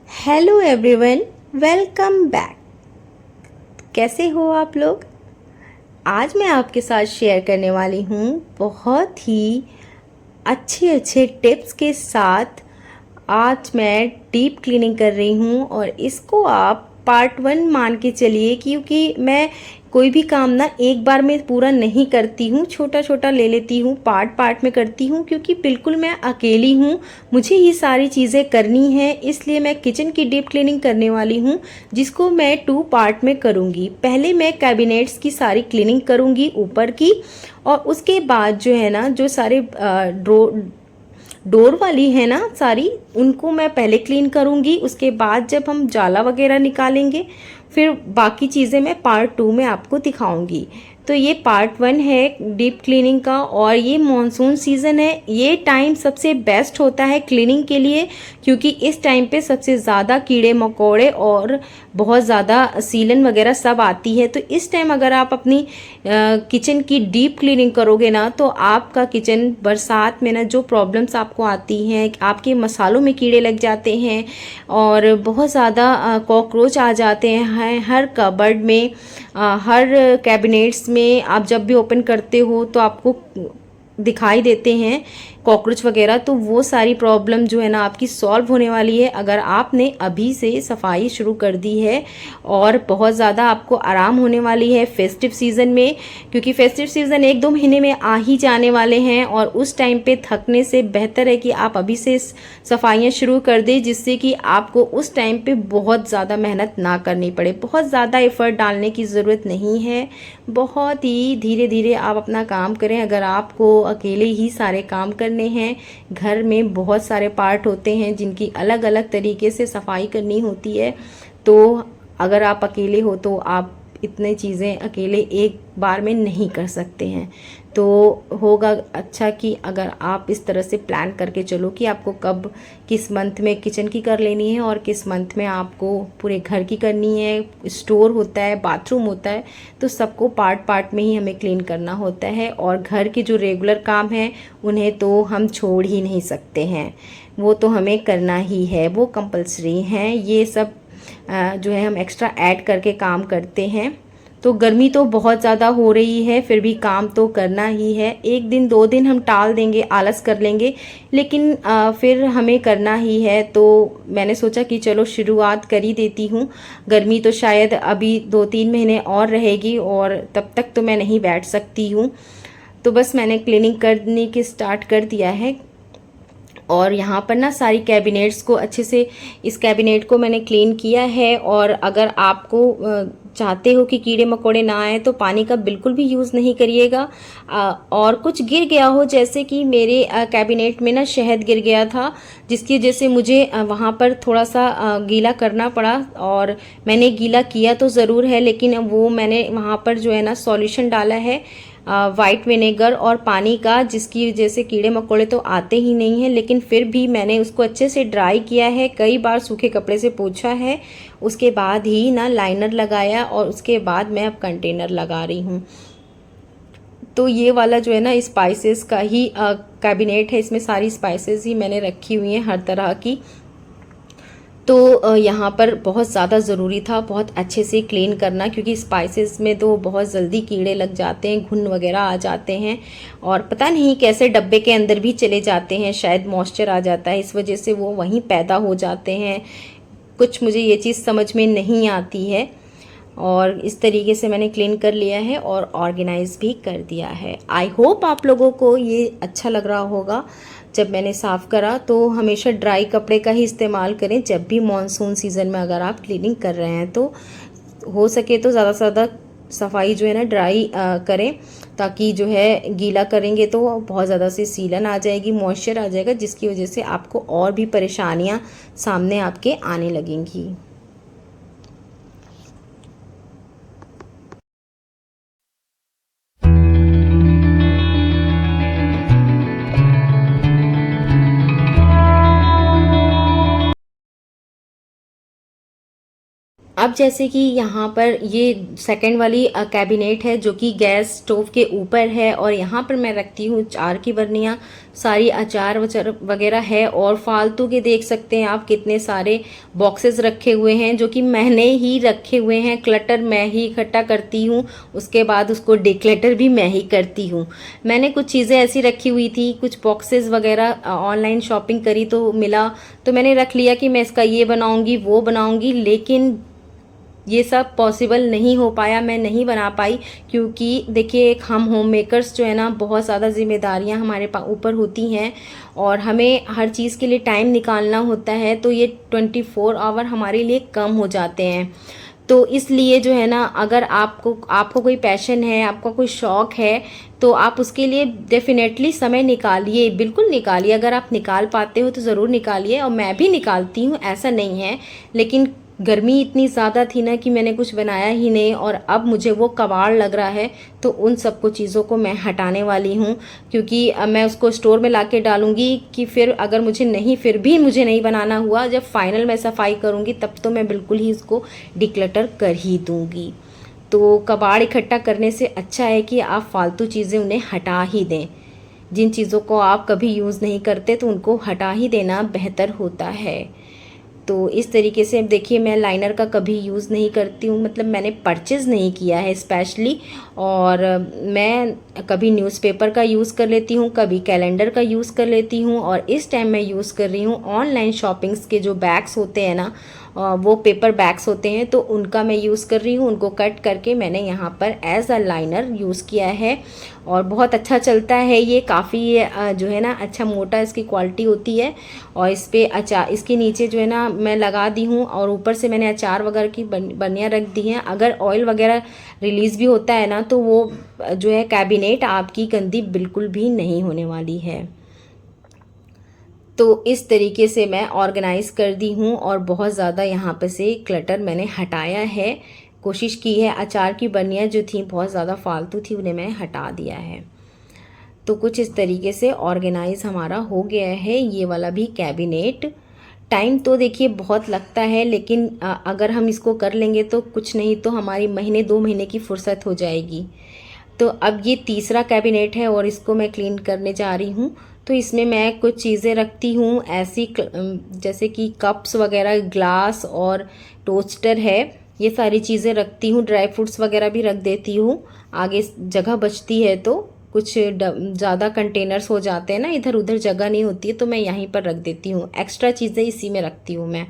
Hello everyone, welcome back. कैसे हो आप लोग? आज मैं आपके साथ शेयर करने वाली हूँ बहुत ही अच्छे अच्छे टिप्स के साथ। आज मैं डीप क्लीनिंग कर रही हूँ और इसको आप पार्ट 1 मान के चलिए, क्योंकि मैं कोई भी काम ना एक बार में पूरा नहीं करती हूँ, छोटा छोटा ले लेती हूँ, पार्ट पार्ट में करती हूँ, क्योंकि बिल्कुल मैं अकेली हूँ, मुझे ये सारी चीज़ें करनी है। इसलिए मैं किचन की डीप क्लीनिंग करने वाली हूँ, जिसको मैं 2 पार्ट में करूँगी। पहले मैं कैबिनेट्स की सारी क्लीनिंग करूँगी ऊपर की, और उसके बाद जो है ना, जो सारे डोर वाली है ना सारी, उनको मैं पहले क्लीन करूँगी। उसके बाद जब हम जाला वगैरह निकालेंगे, फिर बाकी चीज़ें मैं पार्ट 2 में आपको दिखाऊंगी। तो ये पार्ट 1 है डीप क्लीनिंग का, और ये मॉनसून सीज़न है, ये टाइम सबसे बेस्ट होता है क्लीनिंग के लिए, क्योंकि इस टाइम पे सबसे ज़्यादा कीड़े मकोड़े और बहुत ज़्यादा सीलन वगैरह सब आती है। तो इस टाइम अगर आप अपनी किचन की डीप क्लीनिंग करोगे ना, तो आपका किचन बरसात में ना जो प्रॉब्लम्स आपको आती हैं, आपके मसालों में कीड़े लग जाते हैं और बहुत ज़्यादा कॉकरोच आ जाते हैं हर कबर्ड में, हर कैबिनेट्स में। आप जब भी ओपन करते हो तो आपको दिखाई देते हैं कॉकरोच वगैरह। तो वो सारी प्रॉब्लम जो है ना आपकी सॉल्व होने वाली है अगर आपने अभी से सफाई शुरू कर दी है, और बहुत ज़्यादा आपको आराम होने वाली है फेस्टिव सीज़न में, क्योंकि फेस्टिव सीज़न 1-2 महीने में आ ही जाने वाले हैं। और उस टाइम पे थकने से बेहतर है कि आप अभी से सफाइयाँ शुरू कर दें, जिससे कि आपको उस टाइम पे बहुत ज़्यादा मेहनत ना करनी पड़े। बहुत ज़्यादा एफर्ट डालने की ज़रूरत नहीं है, बहुत ही धीरे धीरे आप अपना काम करें। अगर आपको अकेले ही सारे काम करने हैं, घर में बहुत सारे पार्ट होते हैं जिनकी अलग अलग तरीके से सफाई करनी होती है, तो अगर आप अकेले हो तो आप इतने चीज़ें अकेले एक बार में नहीं कर सकते हैं। तो होगा अच्छा कि अगर आप इस तरह से प्लान करके चलो कि आपको कब किस मंथ में किचन की कर लेनी है और किस मंथ में आपको पूरे घर की करनी है। स्टोर होता है, बाथरूम होता है, तो सबको पार्ट पार्ट में ही हमें क्लीन करना होता है। और घर के जो रेगुलर काम हैं उन्हें तो हम छोड़ ही नहीं सकते हैं, वो तो हमें करना ही है, वो कंपलसरी हैं। ये सब जो है हम एक्स्ट्रा ऐड करके काम करते हैं। तो गर्मी तो बहुत ज़्यादा हो रही है, फिर भी काम तो करना ही है। 1 दिन 2 दिन हम टाल देंगे, आलस कर लेंगे, लेकिन फिर हमें करना ही है। तो मैंने सोचा कि चलो शुरुआत कर ही देती हूँ। गर्मी तो शायद अभी 2-3 महीने और रहेगी, और तब तक तो मैं नहीं बैठ सकती हूँ। तो बस मैंने क्लीनिंग करने की स्टार्ट कर दिया है। और यहाँ पर ना सारी कैबिनेट्स को अच्छे से, इस कैबिनेट को मैंने क्लीन किया है। और अगर आपको चाहते हो कि कीड़े मकोड़े ना आए, तो पानी का बिल्कुल भी यूज़ नहीं करिएगा। और कुछ गिर गया हो, जैसे कि मेरे कैबिनेट में ना शहद गिर गया था, जिसकी वजह से मुझे वहाँ पर थोड़ा सा गीला करना पड़ा। और मैंने गीला किया तो ज़रूर है, लेकिन वो मैंने वहाँ पर जो है ना सॉल्यूशन डाला है वाइट विनेगर और पानी का, जिसकी वजह से कीड़े मकोड़े तो आते ही नहीं हैं। लेकिन फिर भी मैंने उसको अच्छे से ड्राई किया है, कई बार सूखे कपड़े से पोंछा है, उसके बाद ही ना लाइनर लगाया, और उसके बाद मैं अब कंटेनर लगा रही हूँ। तो ये वाला जो है ना स्पाइसेस का ही कैबिनेट है, इसमें सारी स्पाइसेस ही मैंने रखी हुई हैं हर तरह की। तो यहाँ पर बहुत ज़्यादा ज़रूरी था बहुत अच्छे से क्लीन करना, क्योंकि स्पाइसेस में तो बहुत जल्दी कीड़े लग जाते हैं, घुन वगैरह आ जाते हैं, और पता नहीं कैसे डब्बे के अंदर भी चले जाते हैं, शायद मॉइस्चर आ जाता है, इस वजह से वो वहीं पैदा हो जाते हैं। कुछ मुझे ये चीज़ समझ में नहीं आती है। और इस तरीके से मैंने क्लीन कर लिया है और ऑर्गेनाइज भी कर दिया है। आई होप आप लोगों को ये अच्छा लग रहा होगा। जब मैंने साफ़ करा, तो हमेशा ड्राई कपड़े का ही इस्तेमाल करें जब भी मॉनसून सीज़न में अगर आप क्लीनिंग कर रहे हैं, तो हो सके तो ज़्यादा से ज़्यादा सफाई जो है ना ड्राई करें, ताकि जो है गीला करेंगे तो बहुत ज़्यादा से सीलन आ जाएगी, मॉइस्चर आ जाएगा, जिसकी वजह से आपको और भी परेशानियां सामने आपके आने लगेंगी। अब जैसे कि यहाँ पर ये सेकंड वाली कैबिनेट है जो कि गैस स्टोव के ऊपर है, और यहाँ पर मैं रखती हूँ अचार की बर्नियाँ, सारी अचार वचार वगैरह है। और फालतू के देख सकते हैं आप कितने सारे बॉक्सेस रखे हुए हैं जो कि मैंने ही रखे हुए हैं। क्लटर मैं ही इकट्ठा करती हूँ, उसके बाद उसको डिक्लटर भी मैं ही करती हूँ। मैंने कुछ चीज़ें ऐसी रखी हुई थी, कुछ बॉक्सेस वगैरह ऑनलाइन शॉपिंग करी तो मिला, तो मैंने रख लिया कि मैं इसका ये बनाऊँगी वो बनाऊँगी, लेकिन ये सब पॉसिबल नहीं हो पाया, मैं नहीं बना पाई। क्योंकि देखिए एक हम होम मेकर्स जो है ना, बहुत ज़्यादा जिम्मेदारियां हमारे ऊपर होती हैं और हमें हर चीज़ के लिए टाइम निकालना होता है, तो ये 24 आवर हमारे लिए कम हो जाते हैं। तो इसलिए जो है ना, अगर आपको कोई पैशन है, आपका कोई शौक़ है, तो आप उसके लिए डेफिनेटली समय निकालिए, बिल्कुल निकालिए। अगर आप निकाल पाते हो तो ज़रूर निकालिए, और मैं भी निकालती हूँ, ऐसा नहीं है। लेकिन गर्मी इतनी ज़्यादा थी ना कि मैंने कुछ बनाया ही नहीं, और अब मुझे वो कबाड़ लग रहा है, तो उन सबको चीज़ों को मैं हटाने वाली हूँ। क्योंकि मैं उसको स्टोर में ला के डालूँगी कि फिर अगर फिर भी मुझे नहीं बनाना हुआ, जब फाइनल मैं सफाई करूँगी तब तो मैं बिल्कुल ही उसको डिक्लटर कर ही दूँगी। तो कबाड़ इकट्ठा करने से अच्छा है कि आप फालतू चीज़ें उन्हें हटा ही दें। जिन चीज़ों को आप कभी यूज़ नहीं करते तो उनको हटा ही देना बेहतर होता है। तो इस तरीके से देखिए, मैं लाइनर का कभी यूज़ नहीं करती हूँ, मतलब मैंने परचेज़ नहीं किया है स्पेशली। और मैं कभी न्यूज़पेपर का यूज़ कर लेती हूँ, कभी कैलेंडर का यूज़ कर लेती हूँ, और इस टाइम मैं यूज़ कर रही हूँ ऑनलाइन शॉपिंग्स के जो बैग्स होते हैं ना, वो पेपर बैग्स होते हैं, तो उनका मैं यूज़ कर रही हूँ। उनको कट करके मैंने यहाँ पर एज अ लाइनर यूज़ किया है, और बहुत अच्छा चलता है ये। काफ़ी जो है ना, अच्छा मोटा इसकी क्वालिटी होती है। और इस पे अचार, इसके नीचे जो है ना मैं लगा दी हूँ, और ऊपर से मैंने अचार वगैरह की बर्नियाँ रख दी हैं। अगर ऑयल वगैरह रिलीज़ भी होता है ना, तो वो जो है कैबिनेट आपकी गंदी बिल्कुल भी नहीं होने वाली है। तो इस तरीके से मैं ऑर्गेनाइज़ कर दी हूँ, और बहुत ज़्यादा यहाँ पे से क्लटर मैंने हटाया है, कोशिश की है। अचार की बर्नियाँ जो थी बहुत ज़्यादा फालतू थी, उन्हें मैंने हटा दिया है। तो कुछ इस तरीके से ऑर्गेनाइज़ हमारा हो गया है ये वाला भी कैबिनेट। टाइम तो देखिए बहुत लगता है, लेकिन अगर हम इसको कर लेंगे तो कुछ नहीं तो हमारी महीने 2 महीने की फुर्सत हो जाएगी। तो अब ये तीसरा कैबिनेट है और इसको मैं क्लीन करने जा रही हूँ। तो इसमें मैं कुछ चीज़ें रखती हूँ ऐसी, जैसे कि कप्स वगैरह, ग्लास और टोस्टर है, ये सारी चीज़ें रखती हूँ। ड्राई फ्रूट्स वगैरह भी रख देती हूँ, आगे जगह बचती है तो। कुछ ज़्यादा कंटेनर्स हो जाते हैं ना, इधर उधर जगह नहीं होती है, तो मैं यहीं पर रख देती हूँ। एक्स्ट्रा चीज़ें इसी में रखती हूँ मैं।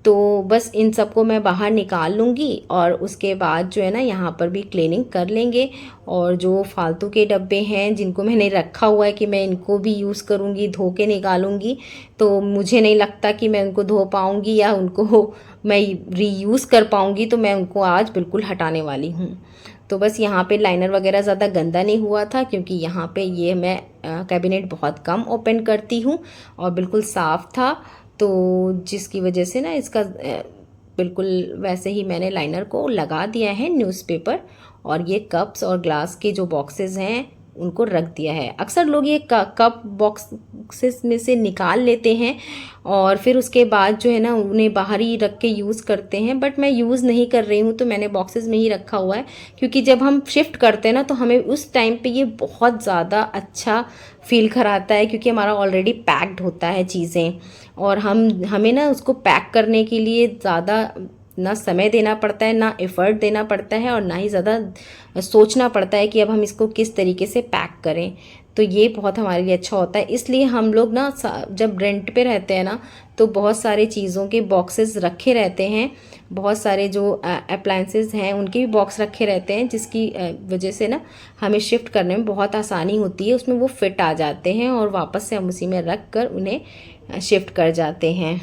तो बस इन सबको मैं बाहर निकाल लूँगी, और उसके बाद जो है ना यहाँ पर भी क्लीनिंग कर लेंगे। और जो फालतू के डब्बे हैं जिनको मैंने रखा हुआ है कि मैं इनको भी यूज़ करूँगी, धो के निकालूँगी, तो मुझे नहीं लगता कि मैं उनको धो पाऊँगी या उनको मैं रीयूज़ कर पाऊँगी, तो मैं उनको आज बिल्कुल हटाने वाली हूँ। तो बस यहाँ पे लाइनर वगैरह ज़्यादा गंदा नहीं हुआ था, क्योंकि यहाँ पे ये मैं कैबिनेट बहुत कम ओपन करती हूँ, और बिल्कुल साफ़ था, तो जिसकी वजह से ना इसका बिल्कुल वैसे ही मैंने लाइनर को लगा दिया है न्यूज़पेपर। और ये कप्स और ग्लास के जो बॉक्सेस हैं उनको रख दिया है। अक्सर लोग ये कप बॉक्सेस में से निकाल लेते हैं और फिर उसके बाद जो है ना उन्हें बाहर ही रख के यूज़ करते हैं, बट मैं यूज़ नहीं कर रही हूँ, तो मैंने बॉक्सेस में ही रखा हुआ है। क्योंकि जब हम शिफ्ट करते हैं ना, तो हमें उस टाइम पे ये बहुत ज़्यादा अच्छा फील कराता है, क्योंकि हमारा ऑलरेडी पैक्ड होता है चीज़ें, और हमें ना उसको पैक करने के लिए ज़्यादा ना समय देना पड़ता है, ना एफ़र्ट देना पड़ता है, और ना ही ज़्यादा सोचना पड़ता है कि अब हम इसको किस तरीके से पैक करें। तो ये बहुत हमारे लिए अच्छा होता है। इसलिए हम लोग ना जब रेंट पे रहते हैं ना, तो बहुत सारे चीज़ों के बॉक्सेस रखे रहते हैं, बहुत सारे जो अप्लायंसेस हैं उनके भी बॉक्स रखे रहते हैं, जिसकी वजह से ना हमें शिफ्ट करने में बहुत आसानी होती है। उसमें वो फिट आ जाते हैं और वापस से हम उसी में रख कर उन्हें शिफ्ट कर जाते हैं।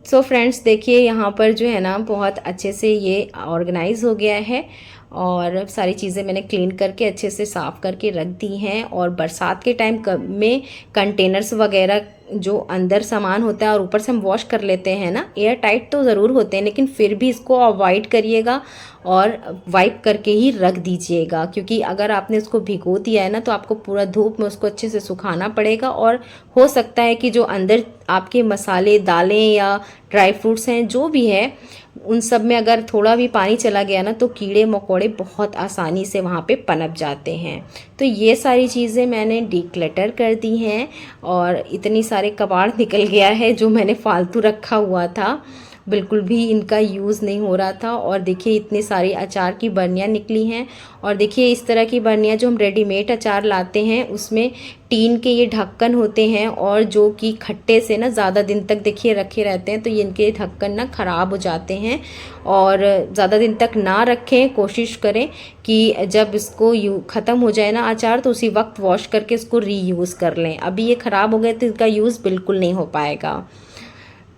सो फ्रेंड्स, देखिए यहाँ पर जो है ना बहुत अच्छे से ये ऑर्गेनाइज़ हो गया है, और सारी चीज़ें मैंने क्लीन करके अच्छे से साफ़ करके रख दी हैं। और बरसात के टाइम में कंटेनर्स वगैरह जो अंदर सामान होता है और ऊपर से हम वॉश कर लेते हैं ना, एयर टाइट तो ज़रूर होते हैं, लेकिन फिर भी इसको अवॉइड करिएगा और वाइप करके ही रख दीजिएगा। क्योंकि अगर आपने उसको भिगो दिया है ना, तो आपको पूरा धूप में उसको अच्छे से सुखाना पड़ेगा, और हो सकता है कि जो अंदर आपके मसाले, दालें या ड्राई फ्रूट्स हैं, जो भी है, उन सब में अगर थोड़ा भी पानी चला गया ना तो कीड़े मकोड़े बहुत आसानी से वहाँ पे पनप जाते हैं। तो ये सारी चीज़ें मैंने डिक्लटर कर दी हैं और इतनी सारे कबाड़ निकल गया है जो मैंने फालतू रखा हुआ था, बिल्कुल भी इनका यूज़ नहीं हो रहा था। और देखिए इतनी सारी अचार की बर्नियाँ निकली हैं। और देखिए इस तरह की बर्नियाँ जो हम रेडीमेड अचार लाते हैं उसमें टीन के ये ढक्कन होते हैं और जो कि खट्टे से ना ज़्यादा दिन तक देखिए रखे रहते हैं, तो ये इनके ढक्कन ना ख़राब हो जाते हैं। और ज़्यादा दिन तक ना रखें, कोशिश करें कि जब इसको ख़त्म हो जाए ना अचार तो उसी वक्त वॉश करके इसको रीयूज़ कर लें। अभी ये ख़राब हो गए तो इनका यूज़ बिल्कुल नहीं हो पाएगा।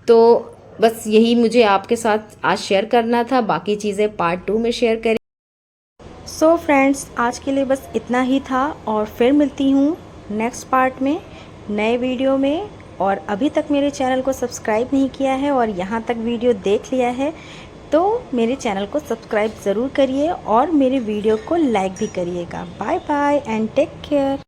तो बस यही मुझे आपके साथ आज शेयर करना था, बाकी चीज़ें पार्ट 2 में शेयर करें। सो फ्रेंड्स, आज के लिए बस इतना ही था और फिर मिलती हूँ नेक्स्ट पार्ट में नए वीडियो में। और अभी तक मेरे चैनल को सब्सक्राइब नहीं किया है और यहाँ तक वीडियो देख लिया है तो मेरे चैनल को सब्सक्राइब ज़रूर करिए और मेरे वीडियो को लाइक भी करिएगा। Bye bye and take care.